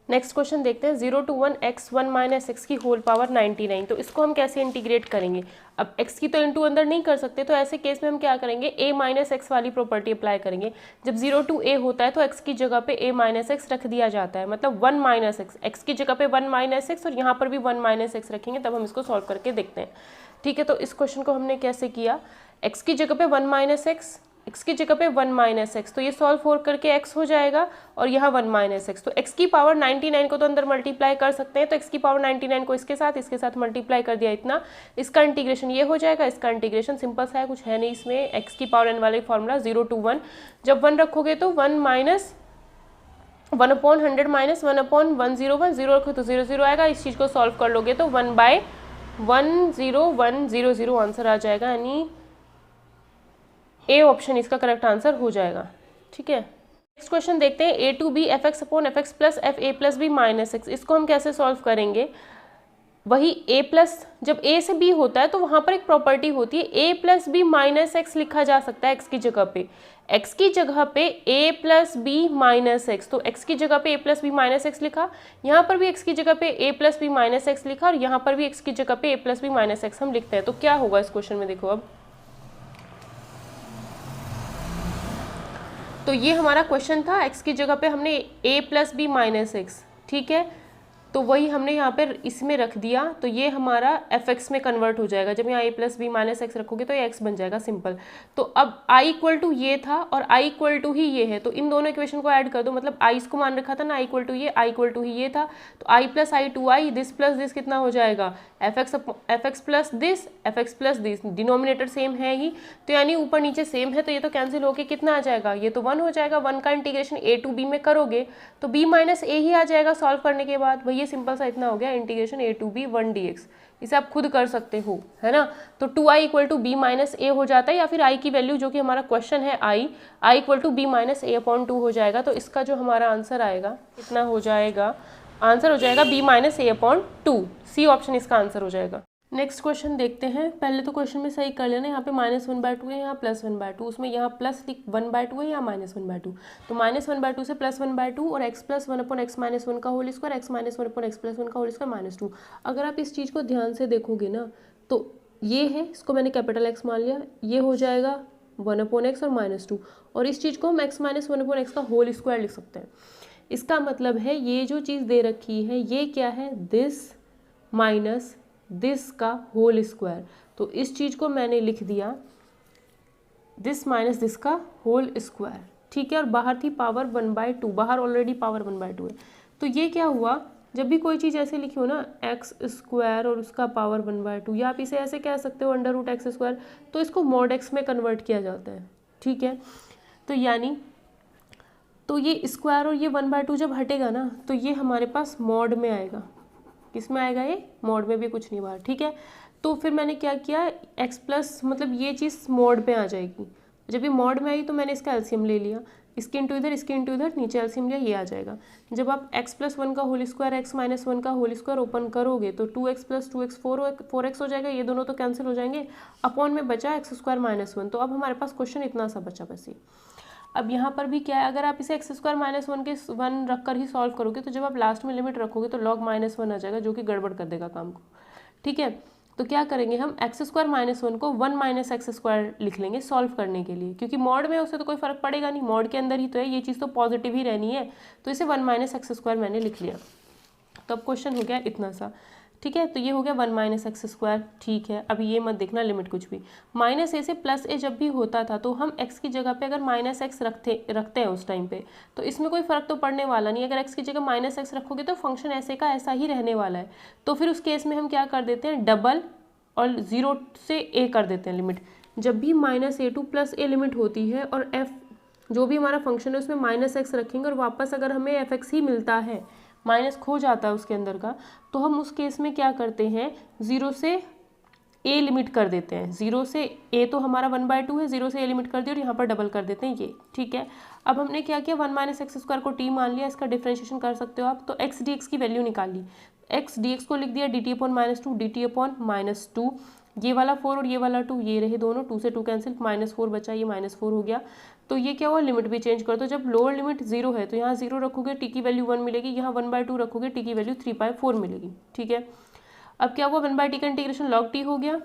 Next question देखते हैं 0 to 1 x 1 minus x की होल पावर 99। तो इसको हम कैसे इंटीग्रेट करेंगे? अब x की तो इंटू अंदर नहीं कर सकते, तो ऐसे केस में हम क्या करेंगे, a माइनस एक्स वाली प्रॉपर्टी अप्लाई करेंगे। जब 0 to a होता है तो x की जगह पे a माइनस एक्स रख दिया जाता है, मतलब 1 माइनस एक्स, एक्स की जगह पे 1 माइनस एक्स और यहाँ पर भी 1 माइनस एक्स रखेंगे, तब हम इसको सॉल्व करके देखते हैं। ठीक है, तो इस क्वेश्चन को हमने कैसे किया, x की जगह पे 1 माइनस एक्स, x की जगह पे 1 माइनस एक्स, तो ये सॉल्व फोर करके x हो जाएगा और यहाँ 1 माइनस एक्स। तो x की पावर 99 को तो अंदर मल्टीप्लाई कर सकते हैं, तो x की पावर 99 को इसके साथ मल्टीप्लाई कर दिया इतना, इसका इंटीग्रेशन ये हो जाएगा, इसका इंटीग्रेशन सिंपल सा है, कुछ है नहीं इसमें, x की पावर n वाले फॉर्मूला 0 to 1, जब 1 रखोगे तो 1 माइनस 1/100 माइनस 1/101, 0 रखो तो 0 0 आएगा, इस चीज़ को सॉल्व कर लोगे तो 1/10100 आंसर आ जाएगा, यानी ए ऑप्शन इसका करेक्ट आंसर हो जाएगा। ठीक है, नेक्स्ट क्वेश्चन देखते हैं a to b fx upon fx plus f a plus b minus x. इसको हम कैसे सॉल्व करेंगे, वही a प्लस, जब a से b होता है तो वहाँ पर एक प्रॉपर्टी होती है, a plus B minus X लिखा जा सकता है x की जगह पे, x की जगह पे a plus B minus X, तो x की जगह पे a plus B minus X लिखा, यहाँ पर भी x की जगह पे a plus B minus X लिखा और यहाँ पर भी x की जगह पे a plus B minus X हम लिखते हैं। तो क्या होगा इस क्वेश्चन में, देखो अब, तो ये हमारा क्वेश्चन था, x की जगह पे हमने a plus B minus X, ठीक है, तो वही हमने यहाँ पे इसमें रख दिया, तो ये हमारा fx में कन्वर्ट हो जाएगा, जब यहाँ a plus B minus X रखोगे तो ये x बन जाएगा सिंपल। तो अब i इक्वल टू ये था और i इक्वल टू ही ये है, तो इन दोनों इक्वेशन को ऐड कर दो, मतलब i इसको मान रखा था ना, i इक्वल टू ये, i इक्वल टू ही ये था, तो i plus I 2i, this plus this कितना हो जाएगा, fx plus this, fx plus this, denominator same है ही, तो यानी ऊपर नीचे सेम है, तो ये तो कैंसिल होके कितना आ जाएगा, ये तो 1 हो जाएगा, 1 का इंटीग्रेशन a टू b में करोगे तो b माइनस a ही आ जाएगा सॉल्व करने के बाद, वही सिंपल सा इतना हो गया integration a to B 1 dx। इसे आप खुद कर सकते हो, है ना, तो 2i equal to B minus A हो जाता है, या फिर i की वैल्यू जो कि हमारा क्वेश्चन है i equal to B minus A upon 2 हो जाएगा, तो इसका जो हमारा आंसर आएगा कितना हो जाएगा, आंसर हो जाएगा b minus A upon 2, C option इसका आंसर हो जाएगा। नेक्स्ट क्वेश्चन देखते हैं, पहले तो क्वेश्चन में सही कर लेना, यहाँ पे -1/2 है, यहाँ +1/2, उसमें यहाँ प्लस 1/2 है, यहाँ -1/2, तो -1/2 से +1/2 और x plus 1 upon x minus 1 का whole square, x minus 1 upon x plus 1 का होल स्क्वायर -2। अगर आप इस चीज़ को ध्यान से देखोगे ना, तो ये है, इसको मैंने कैपिटल X मान लिया, ये हो जाएगा 1 अपॉन x और -2, और इस चीज़ को हम x माइनस 1 अपॉन x का होल स्क्वायर लिख सकते हैं। इसका मतलब है ये जो चीज़ दे रखी है ये क्या है, दिस माइनस दिस का होल स्क्वायर, तो इस चीज़ को मैंने लिख दिया दिस माइनस दिस का होल स्क्वायर, ठीक है, और बाहर थी पावर 1/2, बाहर ऑलरेडी पावर 1/2 है, तो ये क्या हुआ, जब भी कोई चीज़ ऐसे लिखी हो ना एक्स स्क्वायर और उसका पावर 1/2, या आप इसे ऐसे कह सकते हो √x², तो इसको मॉड x में कन्वर्ट किया जाता है, ठीक है, तो यानी तो ये स्क्वायर और ये 1/2 जब हटेगा ना तो ये हमारे पास मॉड में आएगा, किस में आएगा, ये मॉड में भी कुछ नहीं बाहर, ठीक है, तो फिर मैंने क्या किया, x प्लस मतलब ये चीज़ मॉड में आ जाएगी, जब ये मॉड में आई तो मैंने इसका एलसीएम ले लिया, इसके इंटू इधर, इसके इंटू इधर, नीचे एलसीएम लिया, ये आ जाएगा। जब आप x प्लस 1 का होल स्क्वायर, x माइनस 1 का होल स्क्वायर ओपन करोगे तो 2x प्लस 2x 4x हो जाएगा, ये दोनों तो कैंसिल हो जाएंगे, अपॉन में बचा x² माइनस 1, तो अब हमारे पास क्वेश्चन इतना सा बचा बस ये। अब यहाँ पर भी क्या है, अगर आप इसे x² माइनस 1 के 1 रख कर ही सॉल्व करोगे तो जब आप लास्ट में लिमिट रखोगे तो log -1 आ जाएगा, जो कि गड़बड़ कर देगा काम को, ठीक है, तो क्या करेंगे हम x² माइनस 1 को 1 माइनस x² लिख लेंगे सॉल्व करने के लिए, क्योंकि मॉड में उससे तो कोई फर्क पड़ेगा नहीं, मॉड के अंदर ही तो है, ये चीज़ तो पॉजिटिव ही रहनी है, तो इसे 1 माइनस x² मैंने लिख लिया, तो अब क्वेश्चन हो गया इतना सा, ठीक है, तो ये हो गया 1 माइनस x², ठीक है, अभी ये मत देखना लिमिट कुछ भी, -a से +a जब भी होता था तो हम x की जगह पे अगर -x रखते हैं उस टाइम पे, तो इसमें कोई फ़र्क तो पड़ने वाला नहीं, अगर x की जगह -x रखोगे तो फंक्शन ऐसे का ऐसा ही रहने वाला है, तो फिर उस केस में हम क्या कर देते हैं, डबल और 0 से a कर देते हैं लिमिट, जब भी -a to +a लिमिट होती है और f जो भी हमारा फंक्शन है उसमें -x रखेंगे और वापस अगर हमें fx ही मिलता है, माइनस खो जाता है उसके अंदर का, तो हम उस केस में क्या करते हैं, 0 से a लिमिट कर देते हैं, 0 से a तो हमारा 1/2 है, 0 से a लिमिट कर दिया और यहाँ पर डबल कर देते हैं ये, ठीक है। अब हमने क्या किया, 1 माइनस x² को t मान लिया, इसका डिफ्रेंशिएशन कर सकते हो आप, तो x dx की वैल्यू निकाल ली, x dx को लिख दिया dt अपॉन -2 dt अपॉन -2, ये वाला 4 और ये वाला 2, ये रहे दोनों, 2 से 2 कैंसिल, -4 बचा, ये -4 हो गया। तो ये क्या हुआ, लिमिट भी चेंज कर दो। जब लोअर लिमिट 0 है तो यहाँ 0 रखोगे, टी की वैल्यू 1 मिलेगी, यहाँ 1/2 रखोगे, टी की वैल्यू 3/4 मिलेगी। ठीक है, अब क्या हुआ, 1/t का इंटीग्रेशन log t हो गया।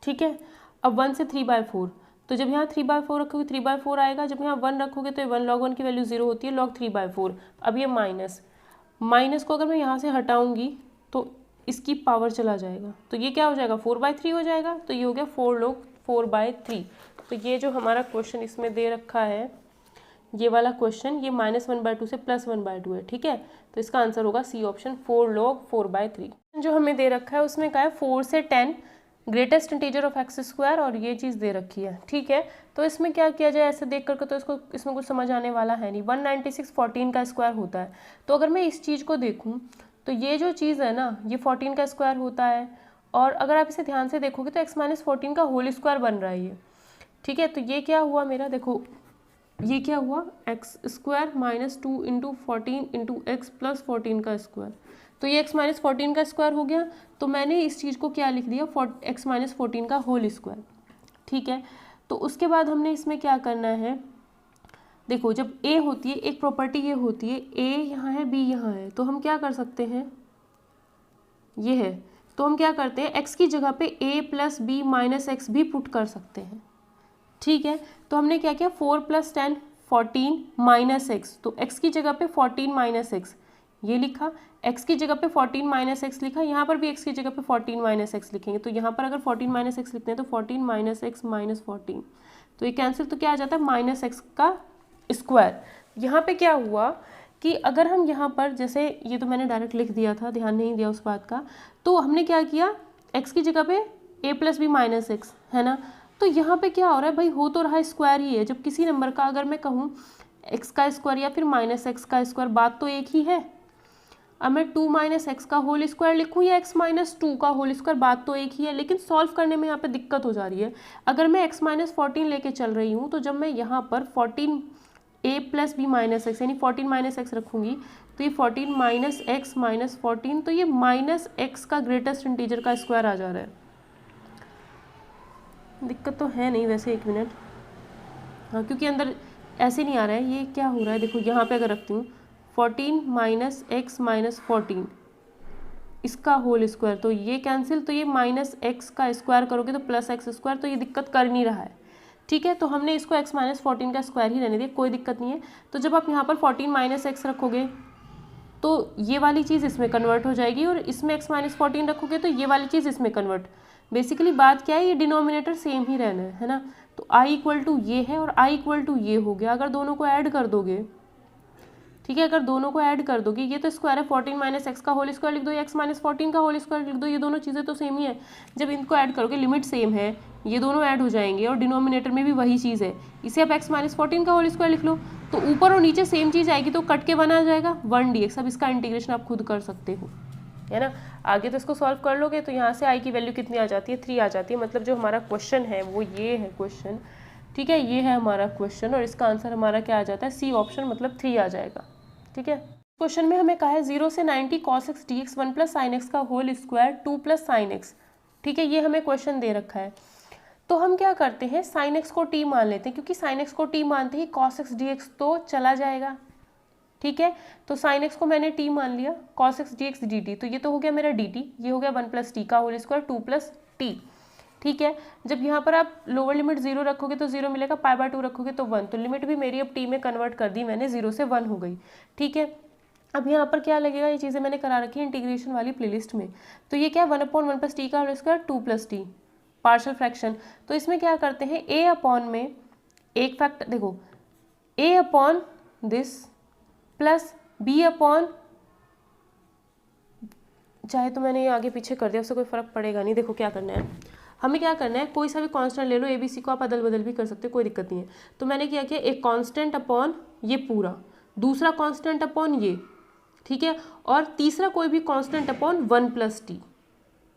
ठीक है, अब 1 से 3/4, तो जब यहाँ 3/4 रखोगे 3/4 आएगा, जब यहाँ 1 रखोगे तो 1 log 1 की वैल्यू 0 होती है, log 3/4। अब ये माइनस को अगर मैं यहाँ से हटाऊंगी तो इसकी पावर चला जाएगा, तो ये क्या हो जाएगा, 4/3 हो जाएगा। तो ये हो गया 4 log 4/3। तो ये जो हमारा क्वेश्चन इसमें दे रखा है, ये वाला क्वेश्चन, ये -1/2 से +1/2 है। ठीक है, तो इसका आंसर होगा सी ऑप्शन, 4 log 4/3। जो हमें दे रखा है उसमें क्या है, 4 से 10 greatest integer of x square, और ये चीज़ दे रखी है। ठीक है, तो इसमें क्या किया जाए, ऐसे देख करके तो इसमें कुछ समझ आने वाला है नहीं। 196 14 का स्क्वायर होता है, तो अगर मैं इस चीज़ को देखूँ तो ये जो चीज़ है ना, ये 14 का स्क्वायर होता है, और अगर आप इसे ध्यान से देखोगे तो x-14 का होल स्क्वायर बन रहा है ये। ठीक है, तो ये क्या हुआ मेरा, देखो ये क्या हुआ, x स्क्वायर -2 × 14 × x + 14 का स्क्वायर, तो ये x-14 का स्क्वायर हो गया। तो मैंने इस चीज़ को क्या लिख दिया, x-14 का होल स्क्वायर। ठीक है, तो उसके बाद हमने इसमें क्या करना है, देखो जब a होती है, एक प्रॉपर्टी ये होती है, a यहाँ है b यहाँ है, तो हम क्या कर सकते हैं, ये है, तो हम क्या करते हैं, x की जगह पे a + b - x भी पुट कर सकते हैं। ठीक है, तो हमने क्या किया, 4 + 10 14 - x, तो x की जगह पे 14 - x ये लिखा, x की जगह पे 14 - x लिखा, यहाँ पर भी x की जगह पे 14 - x लिखेंगे। तो यहाँ पर अगर 14 - x लिखते हैं तो 14 - x - 14, तो ये कैंसिल, तो क्या आ जाता है, -x का स्क्वायर। यहाँ पे क्या हुआ कि अगर हम यहाँ पर, जैसे ये तो मैंने डायरेक्ट लिख दिया था, ध्यान नहीं दिया उस बात का, तो हमने क्या किया, x की जगह पे a + b - x है ना, तो यहाँ पे क्या हो रहा है भाई, हो तो रहा है स्क्वायर ही है। जब किसी नंबर का अगर मैं कहूँ x का स्क्वायर या फिर -x का स्क्वायर, बात तो एक ही है। अब मैं 2 - x का होल स्क्वायर लिखूँ या x - 2 का होल स्क्वायर, बात तो एक ही है, लेकिन सॉल्व करने में यहाँ पे दिक्कत हो जा रही है। अगर मैं x - 14 लेके चल रही हूँ, तो जब मैं यहाँ पर 14 a + b - x यानी 14 - x रखूँगी, तो ये 14 - x - 14, तो ये -x का ग्रेटेस्ट इंटीजर का स्क्वायर आ जा रहा है। दिक्कत तो है नहीं वैसे, 1 मिनट, हाँ, क्योंकि अंदर ऐसे नहीं आ रहा है, ये क्या हो रहा है, देखो यहाँ पे अगर रखती हूँ 14 - x - 14 इसका होल स्क्वायर, तो ये कैंसिल, तो ये -x का स्क्वायर करोगे तो +x स्क्वायर, तो ये दिक्कत कर नहीं रहा है। ठीक है, तो हमने इसको x - 14 का स्क्वायर ही रहने दिया, कोई दिक्कत नहीं है। तो जब आप यहाँ पर 14 - x रखोगे तो ये वाली चीज़ इसमें कन्वर्ट हो जाएगी, और इसमें x - 14 रखोगे तो ये वाली चीज़ इसमें कन्वर्ट। बेसिकली बात क्या है, ये डिनोमिनेटर सेम ही रहना है ना। तो i = ये है और i = ये हो गया। अगर दोनों को ऐड कर दोगे, ठीक है, अगर दोनों को ऐड कर दोगे, ये तो स्क्वायर है, 14 - x का होल स्क्वायर लिख दो, x - 14 का होल स्क्वायर लिख दो, ये दोनों चीज़ें तो सेम ही है। जब इनको ऐड करोगे, लिमिट सेम है, ये दोनों ऐड हो जाएंगे, और डिनोमिनेटर में भी वही चीज़ है। इसे आप x - 14 का होल स्क्वायर लिख लो, तो ऊपर और नीचे सेम चीज़ आएगी, तो कट के 1 आ जाएगा, 1 dx। अब इसका इंटीग्रेशन आप खुद कर सकते हो, है ना। आगे तो इसको सॉल्व कर लोगे तो यहाँ से i की वैल्यू कितनी आ जाती है, 3 आ जाती है। मतलब जो हमारा क्वेश्चन है वो ये है क्वेश्चन, ठीक है, ये है हमारा क्वेश्चन, और इसका आंसर हमारा क्या आ जाता है, सी ऑप्शन, मतलब 3 आ जाएगा। ठीक है, क्वेश्चन में हमें कहा है 0 से 90 cos x dx 1 + sin x का होल स्क्वायर 2 + sin x। ठीक है, ये हमें क्वेश्चन दे रखा है। तो हम क्या करते हैं, sin x को t मान लेते हैं, क्योंकि sin x को t मानते ही cos x dx तो चला जाएगा। ठीक है, तो sin x को मैंने t मान लिया, cos x dx dt, तो ये तो हो गया मेरा dt, ये हो गया 1 + t का होल स्क्वायर 2 + t। ठीक है, जब यहाँ पर आप लोअर लिमिट 0 रखोगे तो 0 मिलेगा, π/2 रखोगे तो 1, तो लिमिट भी मेरी अब t में कन्वर्ट कर दी मैंने, 0 से 1 हो गई। ठीक है, अब यहाँ पर क्या लगेगा, ये चीज़ें मैंने करा रखी है इंटीग्रेशन वाली प्लेलिस्ट में। तो ये क्या, 1/1 + t का whole square 2 + t partial fraction. तो इसमें क्या करते हैं, a/ में एक फैक्टर, देखो a/ दिस प्लस b/, चाहे तो मैंने ये आगे पीछे कर दिया, उससे कोई फर्क पड़ेगा नहीं। देखो क्या करना है, हमें क्या करना है, कोई सा भी कांस्टेंट ले लो, ABC को आप अदल बदल भी कर सकते हो, कोई दिक्कत नहीं है। तो मैंने क्या किया, एक कांस्टेंट अपॉन ये पूरा, दूसरा कांस्टेंट अपॉन ये, ठीक है, और तीसरा कोई भी कांस्टेंट अपॉन 1 + t।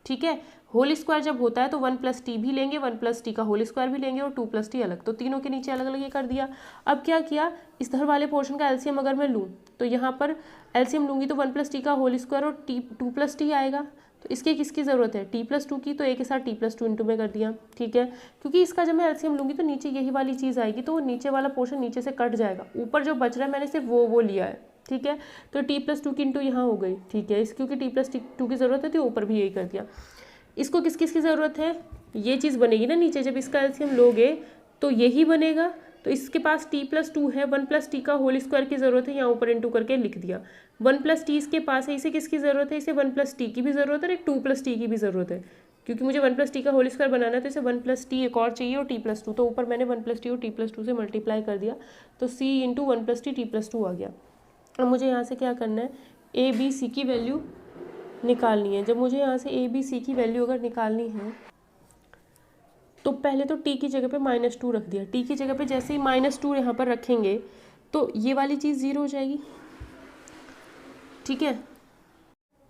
ठीक है, होल स्क्वायर जब होता है तो 1 + t भी लेंगे, 1 + t का होल स्क्वायर भी लेंगे, और 2 + t अलग, तो तीनों के नीचे अलग अलग ये कर दिया। अब क्या किया, इस धर वाले पोर्शन का एलसीएम अगर मैं लूँ, तो यहाँ पर एलसीएम लूँगी तो 1 + t का होल स्क्वायर और 2 + t आएगा, तो इसके किसकी ज़रूरत है, t+2 की, तो a के साथ t+2 इंटू में कर दिया, ठीक है। क्योंकि इसका जब मैं एलसीएम लूँगी तो नीचे यही वाली चीज़ आएगी, तो नीचे वाला पोर्शन नीचे से कट जाएगा, ऊपर जो बच रहा है मैंने सिर्फ वो लिया है, ठीक है। तो t+2 की इंटू यहाँ हो गई, ठीक है। इस क्योंकि t+2 की ज़रूरत है तो ऊपर भी यही कर दिया। इसको किस किस की ज़रूरत है, ये चीज़ बनेगी ना नीचे, जब इसका एलसीएम लोगे तो यही बनेगा। तो इसके पास t+2 है, 1+t का होल स्क्वायर की ज़रूरत है, यहाँ ऊपर इंटू करके लिख दिया। 1+t इसके पास है, इसे किसकी ज़रूरत है, इसे 1+t की भी ज़रूरत है और एक 2+t की भी ज़रूरत है, क्योंकि मुझे 1+t का होल स्क्वायर बनाना है तो इसे 1+t एक और चाहिए और t+2, तो ऊपर मैंने 1+t और t+2 से मल्टीप्लाई कर दिया, तो c इंटू 1+t t+2 आ गया। अब मुझे यहाँ से क्या करना है, a b c की वैल्यू निकालनी है। जब मुझे यहाँ से a b c की वैल्यू अगर निकालनी है तो पहले तो t की जगह पे -2 रख दिया। t की जगह पे जैसे ही -2 यहाँ पर रखेंगे तो ये वाली चीज़ 0 हो जाएगी, ठीक है।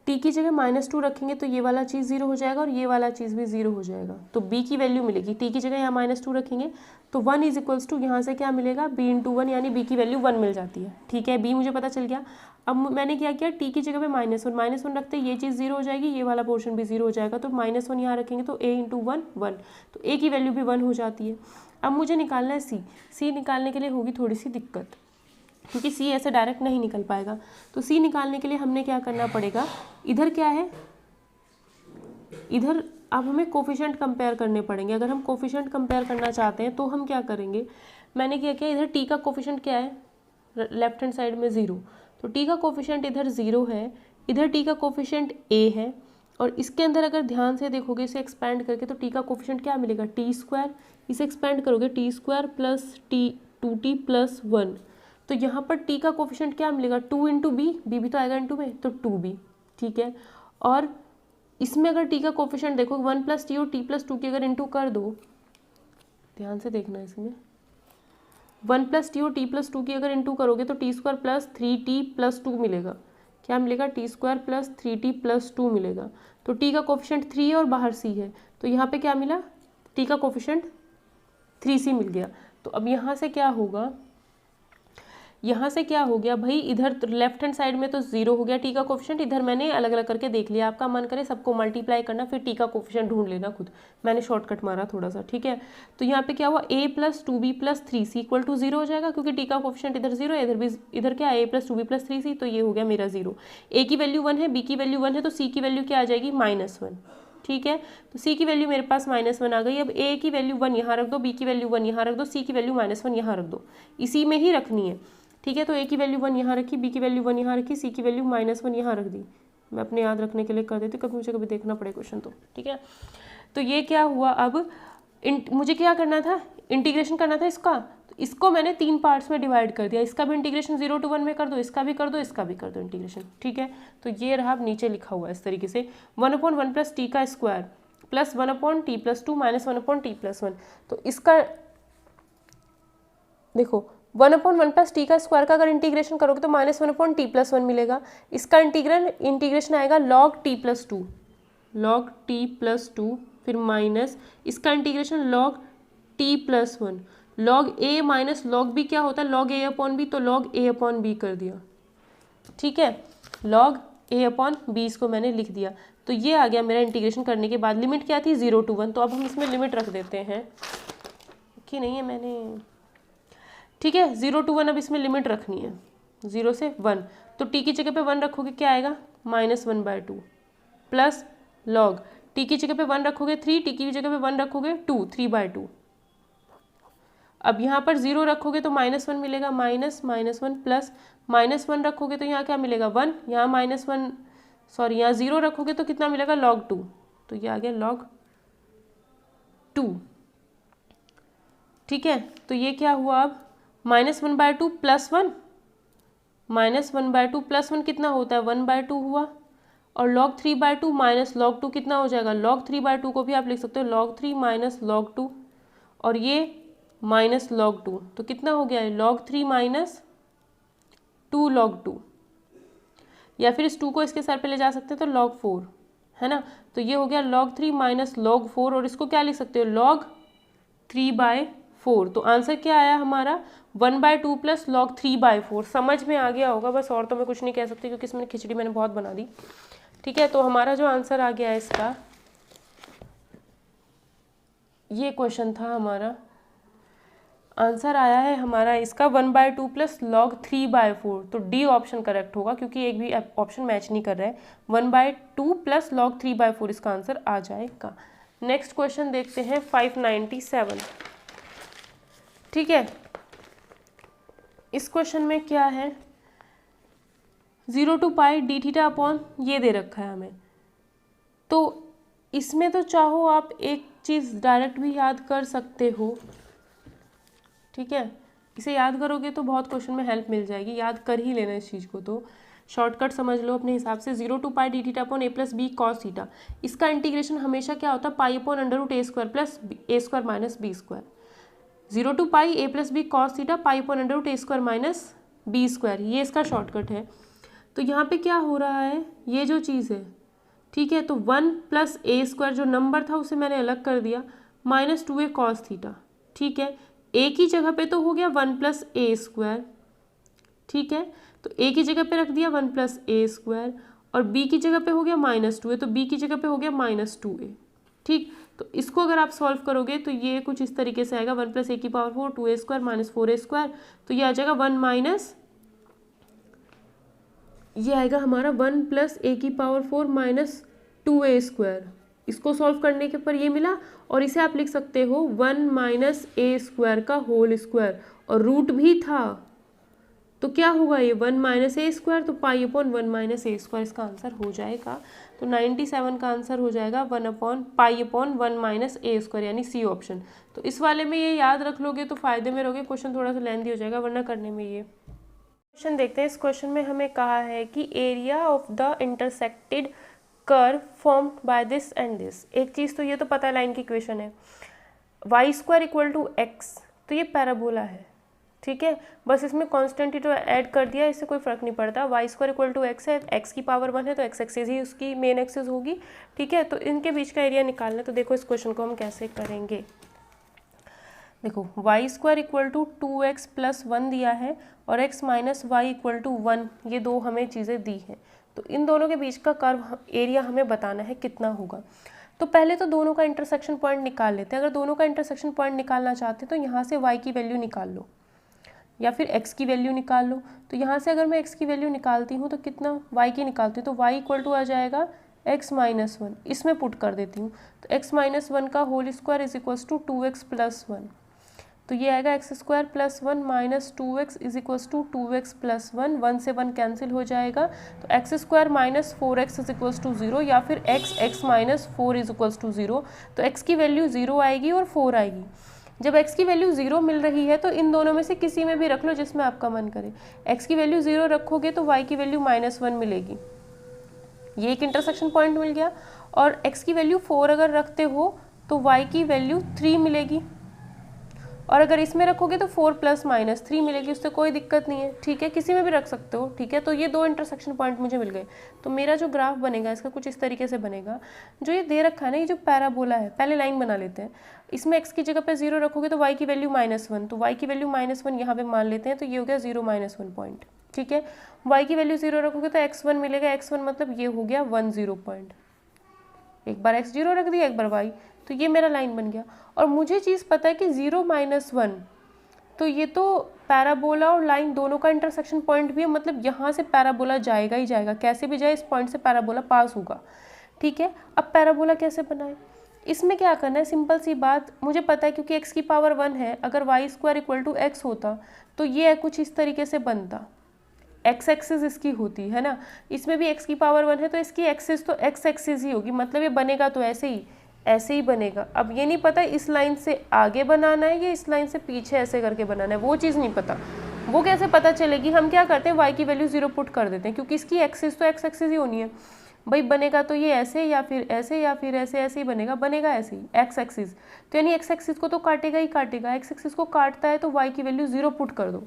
t की जगह -2 रखेंगे तो ये वाला चीज़ 0 हो जाएगा और ये वाला चीज़ भी 0 हो जाएगा, तो b की वैल्यू मिलेगी। t की जगह यहाँ -2 रखेंगे तो 1 = यहाँ से क्या मिलेगा, b × 1, यानी b की वैल्यू 1 मिल जाती है, ठीक है। b मुझे पता चल गया। अब मैंने क्या किया, t की जगह पे -1 रखते ये चीज़ 0 हो जाएगी, ये वाला पोर्शन भी 0 हो जाएगा, तो -1 यहाँ रखेंगे तो a × 1 1, तो a की वैल्यू भी 1 हो जाती है। अब मुझे निकालना है c निकालने के लिए होगी थोड़ी सी दिक्कत, क्योंकि c ऐसे डायरेक्ट नहीं निकल पाएगा। तो c निकालने के लिए हमने क्या करना पड़ेगा, इधर क्या है, इधर अब हमें कोफिशिएंट कंपेयर करने पड़ेंगे। अगर हम कोफिशिएंट कंपेयर करना चाहते हैं तो हम क्या करेंगे, मैंने क्या किया, इधर t का कोफिशिएंट क्या है, लेफ्ट हैंड साइड में 0, तो t का कोफिशिएंट इधर 0 है, इधर t का कोफिशिएंट a है, और इसके अंदर अगर ध्यान से देखोगे इसे एक्सपैंड करके तो t का कोफिशिएंट क्या मिलेगा, t², इसे एक्सपैंड करोगे t² प्लस t 2t + 1, तो यहाँ पर t का कोफिशिएंट क्या मिलेगा, 2 × b, b भी तो आएगा इंटू में, तो 2b, ठीक है। और इसमें अगर t का कोफिशिएंट देखो 1+t और t+2 की अगर इंटू कर दो, ध्यान से देखना, इसमें 1+t और t+2 की अगर इंटू करोगे तो t² + 3t + 2 मिलेगा, क्या मिलेगा, t² + 3t + 2 मिलेगा। तो t का कोफिशिएंट 3 है और बाहर c है, तो यहाँ पे क्या मिला, t का कोफिशिएंट 3c मिल गया। तो अब यहाँ से क्या होगा, यहाँ से क्या हो गया भाई, इधर लेफ्ट हैंड साइड में तो 0 हो गया t का कोफिशिएंट, इधर मैंने अलग अलग करके देख लिया, आपका मन करे सबको मल्टीप्लाई करना फिर t का कोफिशिएंट ढूंढ लेना खुद, मैंने शॉर्टकट मारा थोड़ा सा, ठीक है। तो यहाँ पे क्या हुआ, a + 2b + 3c = 0 हो जाएगा, क्योंकि t का कोफिशिएंट इधर 0 है, इधर भी इधर क्या a + 2b + 3c, तो ये हो गया मेरा 0। a की वैल्यू 1 है, b की वैल्यू 1 है, तो c की वैल्यू क्या आ जाएगी, -1, ठीक है। तो c की वैल्यू मेरे पास -1 आ गई। अब a की वैल्यू 1 यहाँ रख दो, b की वैल्यू 1 यहाँ रख दो, c की वैल्यू -1 यहाँ रख दो, इसी में ही रखनी है, ठीक है। तो a की वैल्यू 1 यहाँ रखी, b की वैल्यू 1 यहाँ रखी, c की वैल्यू -1 यहाँ रख दी। मैं अपने याद रखने के लिए कर देती, कभी मुझे कभी देखना पड़े क्वेश्चन तो, ठीक है। तो ये क्या हुआ, अब मुझे क्या करना था, इंटीग्रेशन करना था इसका, तो इसको मैंने 3 पार्ट्स में डिवाइड कर दिया। इसका भी इंटीग्रेशन 0 to 1 में कर दो, इसका भी कर दो, इसका भी कर दो इंटीग्रेशन, ठीक है। तो ये रहा, अब नीचे लिखा हुआ है इस तरीके से, 1/1+t² + 1/t+2 - 1/t+1। तो इसका देखो 1/1+t² का अगर इंटीग्रेशन करोगे तो -1/t+1 मिलेगा। इसका इंटीग्रेशन आएगा log t+2 फिर माइनस इसका integration log t+1, log a minus log b क्या होता है, log a/b, तो log a/b कर दिया, ठीक है। log a/b इसको मैंने लिख दिया। तो ये आ गया मेरा इंटीग्रेशन करने के बाद। लिमिट क्या थी, 0 to 1, तो अब हम इसमें लिमिट रख देते हैं कि नहीं है मैंने, ठीक है। 0 to 1 अब इसमें लिमिट रखनी है, 0 से 1, तो t की जगह पे 1 रखोगे क्या आएगा, -1/2 प्लस log t की जगह पे 1 रखोगे 3, t की जगह पे 1 रखोगे 2, 3/2। अब यहाँ पर 0 रखोगे तो -1 मिलेगा, -1 प्लस -1 रखोगे तो यहाँ क्या मिलेगा, 1, यहाँ -1 सॉरी यहाँ 0 रखोगे तो कितना मिलेगा, log 2, तो ये आ गया log 2, ठीक है। तो ये क्या हुआ, अब -1/2 + 1, -1/2 + 1 कितना होता है, 1/2 हुआ, और log 3/2 माइनस log 2 कितना हो जाएगा, log 3/2 को भी आप लिख सकते हो log 3 माइनस log 2, और ये माइनस log 2, तो कितना हो गया है, log 3 माइनस 2 log 2, या फिर इस 2 को इसके सर पे ले जा सकते हैं तो log 4 है ना। तो ये हो गया log 3 माइनस log 4, और इसको क्या लिख सकते हो, log 3/4। तो आंसर क्या आया हमारा, 1/2 प्लस log 3/4। समझ में आ गया होगा बस, और तो मैं कुछ नहीं कह सकती क्योंकि इसमें खिचड़ी मैंने बहुत बना दी, ठीक है, तो हमारा जो आंसर आ गया है इसका, ये क्वेश्चन था हमारा, आंसर आया है हमारा इसका 1/2 प्लस log 3/4। तो डी ऑप्शन करेक्ट होगा क्योंकि एक भी ऑप्शन मैच नहीं कर रहा है। 1/2 प्लस log 3/4 इसका आंसर आ जाएगा। नेक्स्ट क्वेश्चन देखते हैं 597। ठीक है, इस क्वेश्चन में क्या है, 0 to pi D theta upon ये दे रखा है हमें। तो इसमें तो चाहो आप एक चीज़ डायरेक्ट भी याद कर सकते हो। ठीक है, इसे याद करोगे तो बहुत क्वेश्चन में हेल्प मिल जाएगी, याद कर ही लेना इस चीज़ को। तो शॉर्टकट समझ लो अपने हिसाब से, 0 to pi D theta upon A plus B cos theta. इसका इंटीग्रेशन हमेशा क्या होता है, pi upon under root A square plus A square minus B square. 0 to pi A plus B cos theta pi upon under root A square minus B square, ये इसका shortcut है। तो यहाँ पे क्या हो रहा है, ये जो चीज़ है, ठीक है, तो 1 प्लस ए स्क्वायर जो नंबर था उसे मैंने अलग कर दिया, माइनस 2a कॉस थीटा। ठीक है, ए की जगह पे तो हो गया 1 प्लस ए स्क्वायर। ठीक है, तो ए की जगह पे रख दिया 1 प्लस ए स्क्वायर, और बी की जगह पे हो गया माइनस 2a, तो बी की जगह पे हो गया माइनस 2a। ठीक, तो इसको अगर आप सॉल्व करोगे तो ये कुछ इस तरीके से आएगा, 1 प्लस ए की power 4 2a square minus 4a square, तो ये आ जाएगा 1 माइनस, ये आएगा हमारा 1 प्लस ए की पावर 4 माइनस 2a स्क्वायर। इसको सॉल्व करने के पर ये मिला, और इसे आप लिख सकते हो 1 माइनस ए स्क्वायर का होल स्क्वायर, और रूट भी था, तो क्या होगा ये 1 माइनस ए स्क्वायर, तो पाई अपॉन 1 माइनस ए स्क्वायर इसका आंसर हो जाएगा। तो 97 का आंसर हो जाएगा 1 अपॉन पाई अपॉन 1 माइनस ए स्क्वायर, यानी सी ऑप्शन। तो इस वाले में ये याद रख लोगे तो फायदे में रहोगे, क्वेश्चन थोड़ा सा लेंथी हो जाएगा वरना करने में ये। क्वेश्चन देखते हैं, इस क्वेश्चन में हमें कहा है कि area of the intersected curve formed by this and this. एक चीज़ तो ये तो पता है, लाइन की इक्वेशन है Y square equal to X, तो ये पैराबोला है। ठीक है, बस इसमें कांस्टेंट ही तो ऐड कर दिया, इससे कोई फर्क नहीं पड़ता। Y square equal to X है, एक्स की पावर 1 है तो एक्स एक्सिस ही उसकी मेन एक्सिस होगी। ठीक है, तो इनके बीच का एरिया निकालना है। तो देखो इस क्वेश्चन को हम कैसे करेंगे। देखो Y square equal to 2x plus 1 दिया है, और x minus Y equal to 1, ये दो हमें चीज़ें दी हैं। तो इन दोनों के बीच का कर्व एरिया हमें बताना है कितना होगा। तो पहले तो दोनों का इंटरसेक्शन पॉइंट निकाल लेते हैं। अगर दोनों का इंटरसेक्शन पॉइंट निकालना चाहते हैं तो यहाँ से y की वैल्यू निकाल लो, या फिर x की वैल्यू निकाल लो। तो यहाँ से अगर मैं x की वैल्यू निकालती हूँ तो कितना, y की निकालती हूँ तो y इक्वल टू आ जाएगा x माइनस 1, इसमें पुट कर देती हूँ। तो x माइनस 1 का whole square is equals to 2x plus 1, तो ये आएगा X square plus 1 minus 2x is equals to 2x plus 1, 1 से 1 कैंसिल हो जाएगा। तो X square minus 4x is equals to 0, या फिर x minus 4 is equals to 0। तो x की वैल्यू 0 आएगी और 4 आएगी। जब x की वैल्यू 0 मिल रही है तो इन दोनों में से किसी में भी रख लो जिसमें आपका मन करे। x की वैल्यू 0 रखोगे तो y की वैल्यू माइनस 1 मिलेगी, ये एक इंटरसेक्शन पॉइंट मिल गया। और x की वैल्यू 4 अगर रखते हो तो y की वैल्यू 3 मिलेगी, और अगर इसमें रखोगे तो 4 प्लस माइनस 3 मिलेगी, उससे कोई दिक्कत नहीं है। ठीक है, किसी में भी रख सकते हो। ठीक है, तो ये दो इंटरसेक्शन पॉइंट मुझे मिल गए। तो मेरा जो ग्राफ बनेगा इसका कुछ इस तरीके से बनेगा। जो ये दे रखा है ना, ये जो पैराबोला है, पहले लाइन बना लेते हैं। इसमें x की जगह पे 0 रखोगे तो y की वैल्यू -1, तो y की वैल्यू -1 यहाँ पे मान लेते हैं, तो ये हो गया 0 -1 पॉइंट। ठीक है, y की वैल्यू 0 रखोगे तो x1 मिलेगा, x1 मतलब ये हो गया 1 0 पॉइंट। एक बार x 0 रख दिया, एक बार y, तो ये मेरा लाइन बन गया। और मुझे चीज़ पता है कि 0 -1, तो ये तो पैराबोला और लाइन दोनों का इंटरसेक्शन पॉइंट भी है, मतलब यहाँ से पैराबोला जाएगा ही जाएगा, कैसे भी जाए इस पॉइंट से पैराबोला पास होगा। ठीक है, अब पैराबोला कैसे बनाए, इसमें क्या करना है, सिंपल सी बात, मुझे पता है क्योंकि x की पावर 1 है, अगर Y square equal to X होता तो ये कुछ इस तरीके से बनता, एक्स एक्सिस इसकी होती है ना, इसमें भी x की पावर 1 है तो इसकी एक्सिस तो x एक्सिस ही होगी, मतलब ये बनेगा तो ऐसे ही बनेगा। अब ये नहीं पता इस लाइन से आगे बनाना है या इस लाइन से पीछे ऐसे करके बनाना है, वो चीज़ नहीं पता। वो कैसे पता चलेगी, हम क्या करते हैं y की वैल्यू 0 पुट कर देते हैं, क्योंकि इसकी एक्सिस तो x एक्सिस ही होनी है। भाई बनेगा तो ये ऐसे या फिर ऐसे या फिर ऐसे ही बनेगा ऐसे ही x एक्सिस, तो यानी x एक्सिस को तो काटेगा ही काटेगा, x एक्सिस को काटता है तो y की वैल्यू 0 पुट कर दो।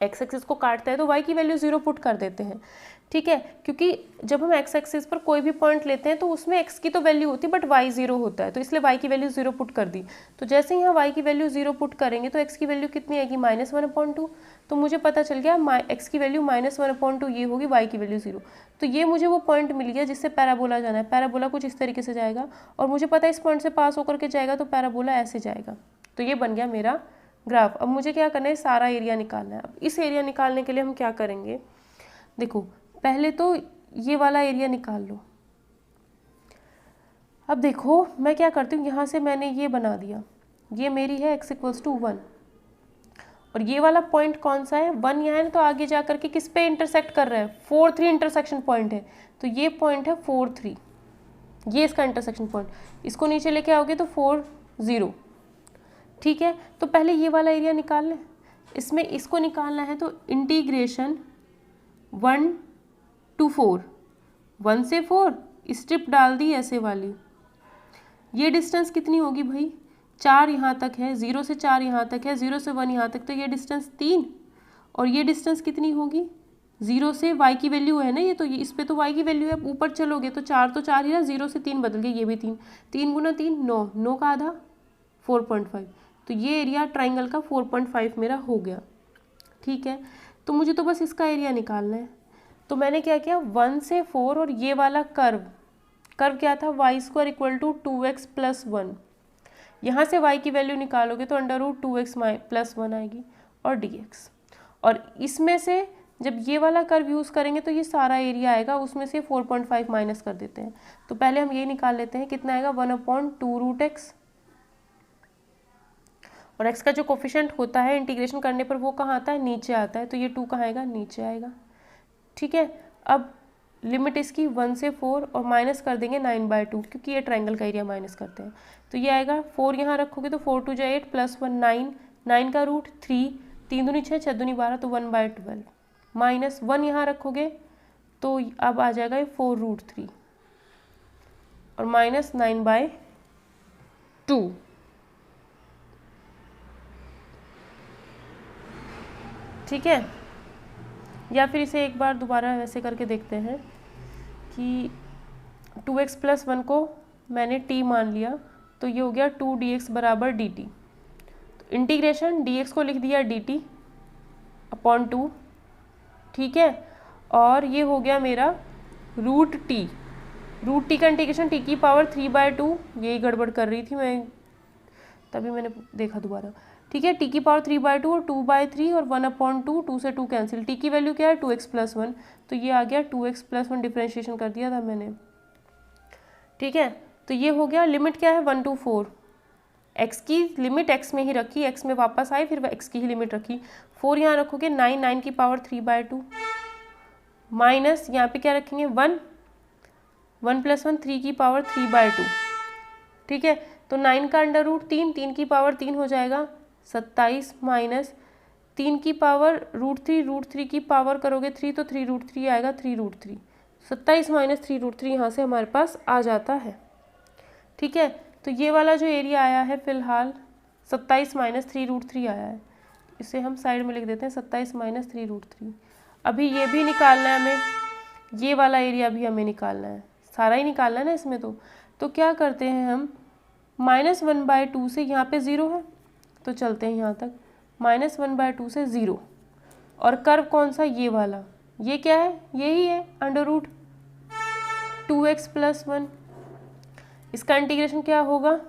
एक्स एक्सिस को काटता है तो वाई की वैल्यू 0 पुट कर देते हैं, ठीक है, क्योंकि जब हम एक्स एक्सिस पर कोई भी पॉइंट लेते हैं तो उसमें एक्स की तो वैल्यू होती है बट वाई 0 होता है, तो इसलिए वाई की वैल्यू 0 पुट कर दी। तो जैसे ही यहाँ वाई की वैल्यू 0 पुट करेंगे तो एक्स की वैल्यू कितनी आएगी, -1/2। तो मुझे पता चल गया एक्स की वैल्यू -1/2 ये होगी, वाई की वैल्यू 0। तो ये मुझे वो पॉइंट मिल गया जिससे पैराबोला जाना है। पैराबोला कुछ इस तरीके से जाएगा और मुझे पता है इस पॉइंट से पास होकर के जाएगा तो पैराबोला ऐसे जाएगा। तो ये बन गया मेरा ग्राफ। अब मुझे क्या करना है, सारा एरिया निकालना है। अब इस एरिया निकालने के लिए हम क्या करेंगे, देखो पहले तो ये वाला एरिया निकाल लो। अब देखो मैं क्या करती हूँ, यहाँ से मैंने ये बना दिया, ये मेरी है x = 1 और ये वाला पॉइंट कौन सा है, 1 यहाँ है, तो आगे जा करके किस पे इंटरसेक्ट कर रहा है, 4, 3 इंटरसेक्शन पॉइंट है, तो ये पॉइंट है 4, 3, ये इसका इंटरसेक्शन पॉइंट। इसको नीचे लेके आओगे तो 4, 0, ठीक है। तो पहले ये वाला एरिया निकाल लें, इसमें इसको निकालना है तो इंटीग्रेशन 1 to 4, 1 से 4 स्ट्रिप डाल दी ऐसे वाली। ये डिस्टेंस कितनी होगी भाई, 4 यहाँ तक है, 0 से 4 यहाँ तक है, 0 से 1 यहाँ तक, तो ये डिस्टेंस 3। और ये डिस्टेंस कितनी होगी, 0 से y की वैल्यू है ना ये, तो ये इस पे तो y की वैल्यू है, ऊपर चलोगे तो 4 तो 4 ही रहा, 0 से 3 बदल गया, ये भी 3, 3 गुना 3 9, 9 का आधा 4.5। तो ये एरिया ट्राइंगल का 4.5 मेरा हो गया, ठीक है। तो मुझे तो बस इसका एरिया निकालना है। तो मैंने क्या किया, 1 से 4 और ये वाला कर्व क्या था, y² = 2x + 1। यहाँ से y की वैल्यू निकालोगे तो √2x + 1 आएगी और dx। और इसमें से जब ये वाला कर्व यूज़ करेंगे तो ये सारा एरिया आएगा, उसमें से 4.5 माइनस कर देते हैं। तो पहले हम ये निकाल लेते हैं, कितना आएगा, 1/2√x। और x का जो कोफिशिएंट होता है इंटीग्रेशन करने पर वो कहाँ आता है, नीचे आता है, तो ये 2 कहाँ आएगा, नीचे आएगा, ठीक है। अब लिमिट इसकी 1 से 4 और माइनस कर देंगे 9/2, क्योंकि ये ट्रायंगल का एरिया माइनस करते हैं। तो ये आएगा 4 यहाँ रखोगे तो 4 × 2 = 8 + 1 9, 9 का रूट 3, 3 दूनी 6, 6 दूनी 12, तो 1/12 माइनस 1 यहाँ रखोगे तो अब आ जाएगा ये 4√3 और माइनस 9/2, ठीक है। या फिर इसे एक बार दोबारा वैसे करके देखते हैं कि 2x + 1 को मैंने t मान लिया, तो ये हो गया 2dx = dt। तो इंटीग्रेशन dx को लिख दिया dt/2, ठीक है। और ये हो गया मेरा √t का इंटीग्रेशन t⁵3/2, यही गड़बड़ कर रही थी मैं, तभी मैंने देखा दोबारा, ठीक है। t⁵3/2 और 2/3 और 1/2, 2 से 2 कैंसिल, t की वैल्यू क्या है, 2x + 1, तो ये आ गया 2x + 1, डिफ्रेंशिएशन कर दिया था मैंने, ठीक है। तो ये हो गया, लिमिट क्या है 1 to 4, x की लिमिट x में ही रखी, x में वापस आई, फिर x की ही लिमिट रखी, 4 यहाँ रखोगे 9, 9⁵3/2 माइनस यहाँ पे क्या रखेंगे 1, 1 + 1 3⁵3/2, ठीक है। तो 9 का √3, 3⁵3 हो जाएगा 27 माइनस 3⁵√3, √3 की पावर करोगे 3 तो 3√3 आएगा, 3√3, 27 माइनस 3√3 यहाँ से हमारे पास आ जाता है, ठीक है। तो ये वाला जो एरिया आया है फिलहाल 27 माइनस 3√3 आया है, इसे हम साइड में लिख देते हैं 27 माइनस 3√3। अभी ये भी निकालना है हमें, ये वाला एरिया भी हमें निकालना है, सारा ही निकालना है ना इसमें। तो क्या करते हैं हम, -1/2 से यहाँ पे 0 है तो चलते हैं यहाँ तक, -1/2 से 0, और कर्व कौन सा, ये वाला, ये क्या है, यही है √2x + 1। इसका इंटीग्रेशन क्या होगा,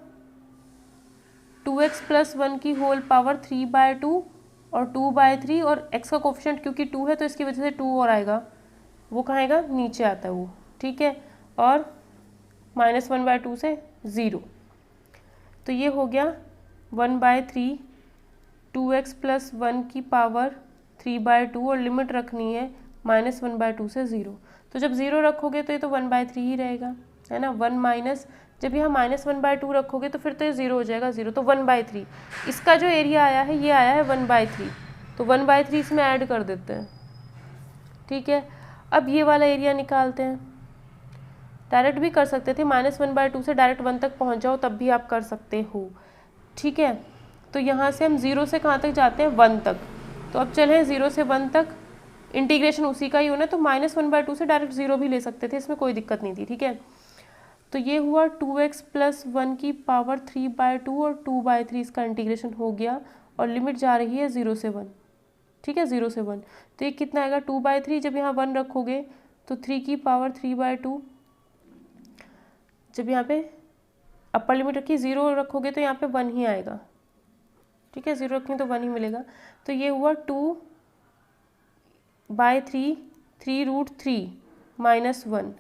2x + 1 की होल पावर 3/2 और 2/3, और x का कोफिशिएंट क्योंकि 2 है तो इसकी वजह से 2 और आएगा, वो कहाँ आएगा, नीचे आता है वो, ठीक है। और -1/2 से 0, तो ये हो गया 1/3, 2x + 1 की पावर 3/2 और लिमिट रखनी है -1/2 से 0। तो जब 0 रखोगे तो ये तो 1/3 ही रहेगा, है ना। 1 माइनस, जब यहाँ -1/2 रखोगे तो फिर तो ये 0 हो जाएगा, 0 तो 1/3। इसका जो एरिया आया है ये आया है 1/3, तो 1/3 इसमें ऐड कर देते हैं, ठीक है। अब ये वाला एरिया निकालते हैं, डायरेक्ट भी कर सकते थे, -1/2 से डायरेक्ट 1 तक पहुँच जाओ तब भी आप कर सकते हो, ठीक है। तो यहाँ से हम 0 से कहाँ तक जाते हैं, 1 तक, तो तो अब चलें 0 से 1 तक, इंटीग्रेशन उसी का ही होना, तो -1/2 से डायरेक्ट 0 भी ले सकते थे, इसमें कोई दिक्कत नहीं थी, ठीक है। तो ये हुआ 2x + 1 की पावर 3/2 और 2/3 इसका इंटीग्रेशन हो गया, और लिमिट जा रही है 0 से 1, ठीक है, 0 से 1। तो ये कितना आएगा 2/3, जब यहाँ 1 रखोगे तो 3 की पावर 3/2, जब यहाँ पे अपर लिमिट रखी 0 रखोगे तो यहाँ पे 1 ही आएगा, ठीक है, 0 रखेंगे तो 1 ही मिलेगा। तो ये हुआ 2/3, 3√3 -1,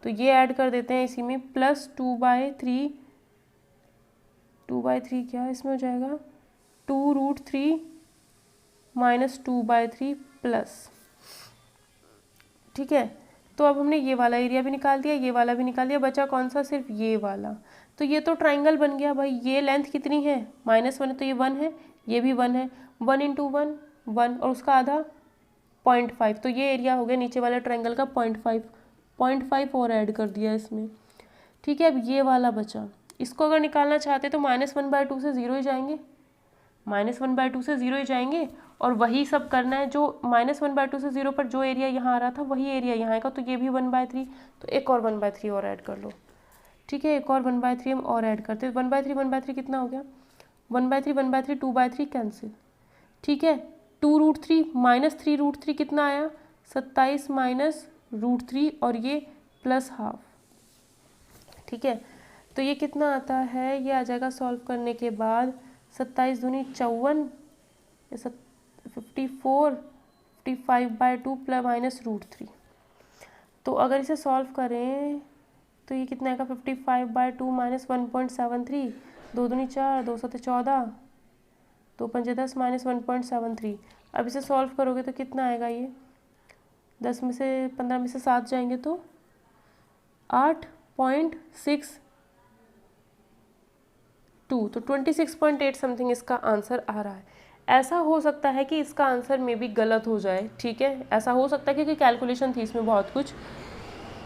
तो ये ऐड कर देते हैं इसी में, प्लस 2/3 क्या इसमें हो जाएगा 2√3 -2/3 प्लस, ठीक है। तो अब हमने ये वाला एरिया भी निकाल दिया, ये वाला भी निकाल दिया, बचा कौन सा, सिर्फ ये वाला। तो ये तो ट्राइंगल बन गया भाई। ये लेंथ कितनी है, -1 है, तो ये 1 है, ये भी 1 है, 1 × 1 1, और उसका आधा 0.5, तो ये एरिया हो गया नीचे वाले ट्राइंगल का 0.5 और ऐड कर दिया इसमें, ठीक है। अब ये वाला बचा, इसको अगर निकालना चाहते तो -1/2 से 0 ही जाएंगे, -1/2 से 0 ही जाएंगे, और वही सब करना है, जो -1/2 से 0 पर जो एरिया यहाँ आ रहा था वही एरिया यहाँ आएगा, तो ये भी 1/3, तो एक और 1/3 और ऐड कर लो, ठीक है, एक और 1/3 हम और ऐड करते हैं। 1/3 कितना हो गया, 1/3 2/3 कैंसिल, ठीक है। 2√3 -3√3 कितना आया 27 -√3, और ये +½ ठीक है। तो ये कितना आता है, ये आ जाएगा सॉल्व करने के बाद 27 दूनी 54, 54, 55/2 -√3। तो अगर इसे सॉल्व करें तो ये कितना आएगा 55/2 -1.73, 2 दूनी 4, 2 7 14, 2 5 10 -1.73। अब इसे सॉल्व करोगे तो कितना आएगा, ये 10 में से 15 में से 7 जाएंगे तो 8.62, तो 26.8 समथिंग इसका आंसर आ रहा है। ऐसा हो सकता है कि इसका आंसर में भी गलत हो जाए, ठीक है, ऐसा हो सकता है क्योंकि कैलकुलेशन थी इसमें बहुत कुछ,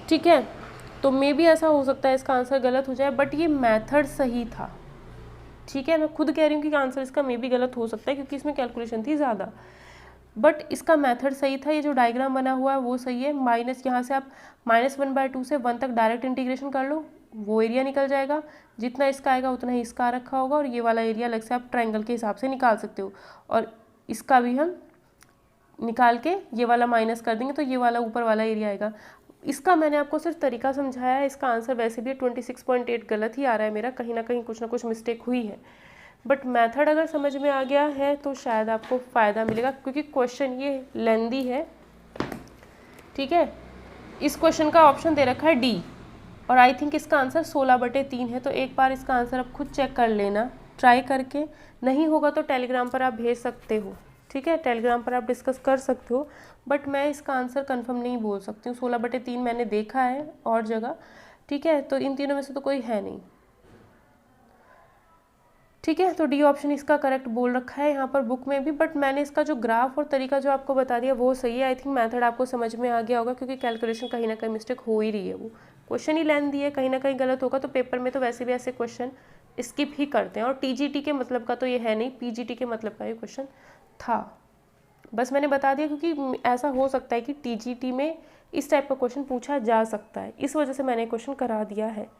ठीक है, तो मे भी ऐसा हो सकता है इसका आंसर गलत हो जाए, बट ये मेथड सही था, ठीक है। मैं खुद कह रही हूँ कि आंसर इसका मे भी गलत हो सकता है क्योंकि इसमें कैलकुलेशन थी ज़्यादा, बट इसका मेथड सही था। ये जो डायग्राम बना हुआ है वो सही है, माइनस यहाँ से आप -1/2 से 1 तक डायरेक्ट इंटीग्रेशन कर लो, वो एरिया निकल जाएगा, जितना इसका आएगा उतना ही इसका रखा होगा, और ये वाला एरिया अलग से आप ट्रायंगल के हिसाब से निकाल सकते हो, और इसका भी हम निकाल के ये वाला माइनस कर देंगे तो ये वाला ऊपर वाला एरिया आएगा। इसका मैंने आपको सिर्फ तरीका समझाया है, इसका आंसर वैसे भी 26.8 गलत ही आ रहा है मेरा, कहीं ना कहीं कुछ ना कुछ मिस्टेक हुई है, बट मेथड अगर समझ में आ गया है तो शायद आपको फ़ायदा मिलेगा, क्योंकि क्वेश्चन ये लेंदी है, ठीक है। इस क्वेश्चन का ऑप्शन दे रखा है डी, और आई थिंक इसका आंसर 16/3 है, तो एक बार इसका आंसर आप खुद चेक कर लेना ट्राई करके, नहीं होगा तो टेलीग्राम पर आप भेज सकते हो, ठीक है, टेलीग्राम पर आप डिस्कस कर सकते हो, बट मैं इसका आंसर कंफर्म नहीं बोल सकती हूँ। 16/3 मैंने देखा है और जगह, ठीक है, तो इन तीनों में से तो कोई है नहीं, ठीक है। तो डी ऑप्शन इसका करेक्ट बोल रखा है यहाँ पर बुक में भी, बट मैंने इसका जो ग्राफ और तरीका जो आपको बता दिया वो सही है। आई थिंक मेथड आपको समझ में आ गया होगा, क्योंकि कैलकुलेशन कहीं ना कहीं मिस्टेक हो ही रही है, वो क्वेश्चन ही लेंथी है, कहीं ना कहीं गलत होगा, तो पेपर में तो वैसे भी ऐसे क्वेश्चन स्किप ही करते हैं, और टीजीटी के मतलब का तो ये है नहीं, पीजीटी के मतलब का ये क्वेश्चन था, बस मैंने बता दिया, क्योंकि ऐसा हो सकता है कि टीजीटी में इस टाइप का क्वेश्चन पूछा जा सकता है, इस वजह से मैंने क्वेश्चन करा दिया है,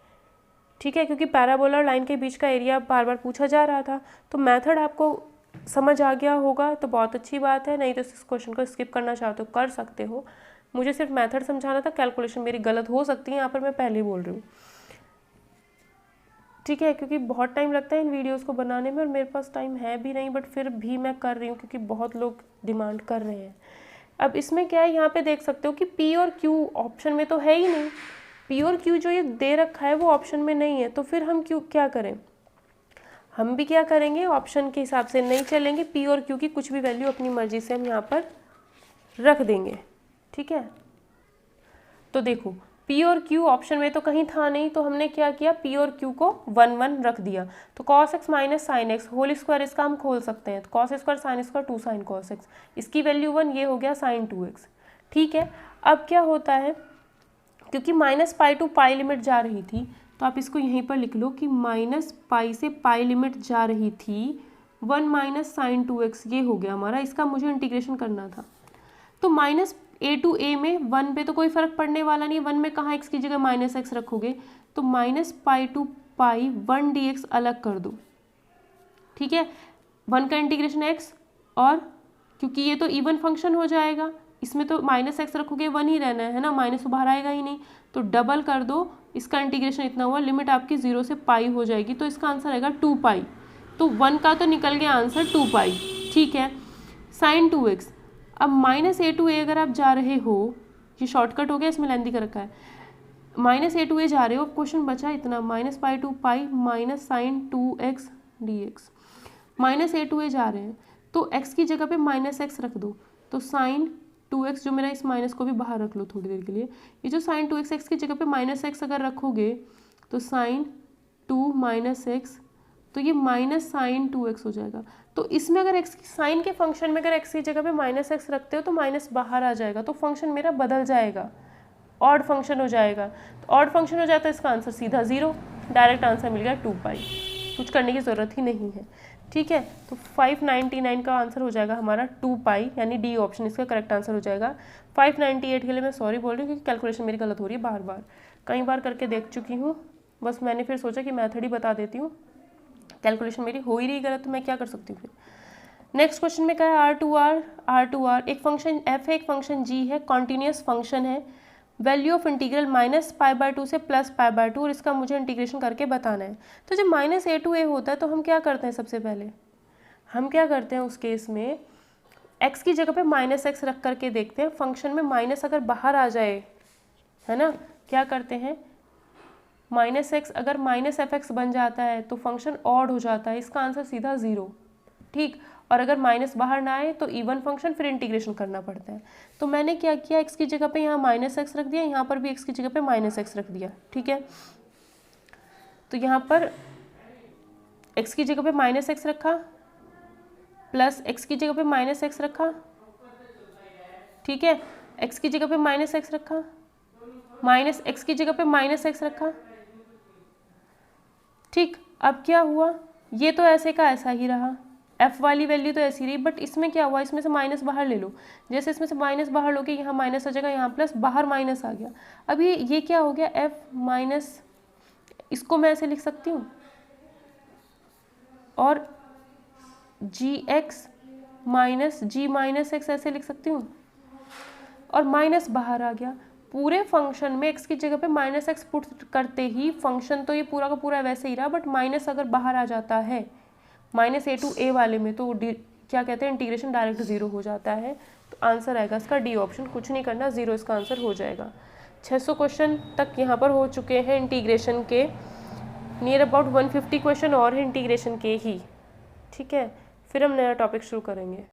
ठीक है, क्योंकि पैराबोला और लाइन के बीच का एरिया बार बार पूछा जा रहा था, तो मेथड आपको समझ आ गया होगा तो बहुत अच्छी बात है, नहीं तो इस क्वेश्चन को स्किप करना चाहते हो कर सकते हो। मुझे सिर्फ मेथड समझाना था, कैलकुलेशन मेरी गलत हो सकती है यहाँ पर, मैं पहले ही बोल रही हूँ, ठीक है, क्योंकि बहुत टाइम लगता है इन वीडियोज़ को बनाने में, और मेरे पास टाइम है भी नहीं, बट फिर भी मैं कर रही हूँ क्योंकि बहुत लोग डिमांड कर रहे हैं। अब इसमें क्या है, यहाँ पे देख सकते हो कि पी और क्यू ऑप्शन में तो है ही नहीं, पी और क्यू जो ये दे रखा है वो ऑप्शन में नहीं है, तो फिर हम क्यू क्या करें, हम भी क्या करेंगे, ऑप्शन के हिसाब से नहीं चलेंगे, पी और क्यू की कुछ भी वैल्यू अपनी मर्जी से हम यहाँ पर रख देंगे, ठीक है। तो देखो पी और क्यू ऑप्शन में तो कहीं था नहीं, तो हमने क्या किया, पी और क्यू को 1 1 रख दिया, तो cos x minus sine X whole square इसका हम खोल सकते हैं, तो cos square sine square 2 sine cos x, इसकी वैल्यू 1, ये हो गया साइन 2x, ठीक है। अब क्या होता है, क्योंकि -π to π लिमिट जा रही थी, तो आप इसको यहीं पर लिख लो कि -π से π लिमिट जा रही थी, 1 माइनस साइन 2x, ये हो गया हमारा, इसका मुझे इंटीग्रेशन करना था। तो माइनस a टू a में 1 पे तो कोई फर्क पड़ने वाला नहीं है, 1 में कहाँ x की जगह माइनस एक्स रखोगे, तो minus pi to pi 1 dx अलग कर दो, ठीक है। 1 का इंटीग्रेशन x, और क्योंकि ये तो इवन फंक्शन हो जाएगा, इसमें तो माइनस एक्स रखोगे 1 ही रहना है ना, माइनस तो बाहर आएगा ही नहीं, तो डबल कर दो, इसका इंटीग्रेशन इतना हुआ, लिमिट आपकी 0 से पाई हो जाएगी, तो इसका आंसर आएगा 2 पाई। तो 1 का तो निकल गया आंसर 2 पाई, ठीक है। साइन 2x, अब माइनस a टू a अगर आप जा रहे हो, ये शॉर्टकट हो गया, इसमें लेंथी कर रखा है, माइनस a टू a जा रहे हो, क्वेश्चन बचा इतना, minus pi to pi minus sine 2x dx, minus a to a जा रहे हैं, तो x की जगह पे माइनस एक्स रख दो, तो साइन 2x, जो मेरा इस माइनस को भी बाहर रख लो थोड़ी देर के लिए, ये जो साइन 2x, x की जगह पे माइनस एक्स अगर रखोगे तो साइन 2 माइनस एक्स, तो ये माइनस साइन 2x हो जाएगा। तो इसमें अगर x साइन के फंक्शन में अगर x की जगह पे माइनस एक्स रखते हो तो माइनस बाहर आ जाएगा, तो फंक्शन मेरा बदल जाएगा, ऑड फंक्शन हो जाएगा। तो ऑड फंक्शन हो जाता है, इसका आंसर सीधा 0, डायरेक्ट आंसर मिल गया 2 पाई, कुछ करने की ज़रूरत ही नहीं है, ठीक है। तो 599 का आंसर हो जाएगा हमारा 2 पाई, यानी डी ऑप्शन इसका करेक्ट आंसर हो जाएगा। 598 के लिए मैं सॉरी बोल रही हूँ क्योंकि कैलकुलेशन मेरी गलत हो रही है, बार बार कई बार करके देख चुकी हूँ, बस मैंने फिर सोचा कि मेथड ही बता देती हूँ, कैलकुलेशन मेरी हो ही रही गलत, तो मैं क्या कर सकती हूँ फिर। नेक्स्ट क्वेश्चन में क्या है, R2R, एक फंक्शन f है, एक फंक्शन g है, कॉन्टीन्यूस फंक्शन है, वैल्यू ऑफ इंटीग्रल माइनस पाई/2 से प्लस पाई/2, और इसका मुझे इंटीग्रेशन करके बताना है। तो जब माइनस a टू a होता है तो हम क्या करते हैं, सबसे पहले हम क्या करते हैं उस केस में, x की जगह पे माइनस एक्स रख करके देखते हैं, फंक्शन में माइनस अगर बाहर आ जाए, है ना, क्या करते हैं, माइनस एक्स अगर माइनस एफ एक्स बन जाता है तो फंक्शन ऑड हो जाता है, इसका आंसर सीधा 0, ठीक। और अगर माइनस बाहर ना आए तो इवन फंक्शन, फिर इंटीग्रेशन करना पड़ता है। तो मैंने क्या किया, x की जगह पे यहाँ माइनस एक्स रख दिया, यहाँ पर भी x की जगह पे माइनस एक्स रख दिया, ठीक है। तो यहाँ पर x की जगह पे माइनस एक्स रखा, प्लस x की जगह पे माइनस एक्स रखा, ठीक है, x की जगह पे माइनस एक्स रखा, माइनस x की जगह पे माइनस एक्स रखा, ठीक। अब क्या हुआ, ये तो ऐसे का ऐसा ही रहा, f वाली वैल्यू तो ऐसी रही, बट इसमें क्या हुआ, इसमें से माइनस बाहर ले लो, जैसे इसमें से माइनस बाहर लोगे, यहाँ माइनस आ जाएगा, यहाँ प्लस, बाहर माइनस आ गया। अब ये क्या हो गया, f माइनस, इसको मैं ऐसे लिख सकती हूँ, और gx minus g minus x ऐसे लिख सकती हूँ, और माइनस बाहर आ गया। पूरे फंक्शन में x की जगह पे माइनस एक्स पुट करते ही फंक्शन तो ये पूरा का पूरा वैसे ही रहा, बट माइनस अगर बाहर आ जाता है माइनस a टू a वाले में, तो क्या कहते हैं, इंटीग्रेशन डायरेक्ट 0 हो जाता है। तो आंसर आएगा इसका डी ऑप्शन, कुछ नहीं करना, 0 इसका आंसर हो जाएगा। 600 क्वेश्चन तक यहाँ पर हो चुके हैं इंटीग्रेशन के, नियर अबाउट 150 क्वेश्चन और है इंटीग्रेशन के ही, ठीक है। फिर हम नया टॉपिक शुरू करेंगे।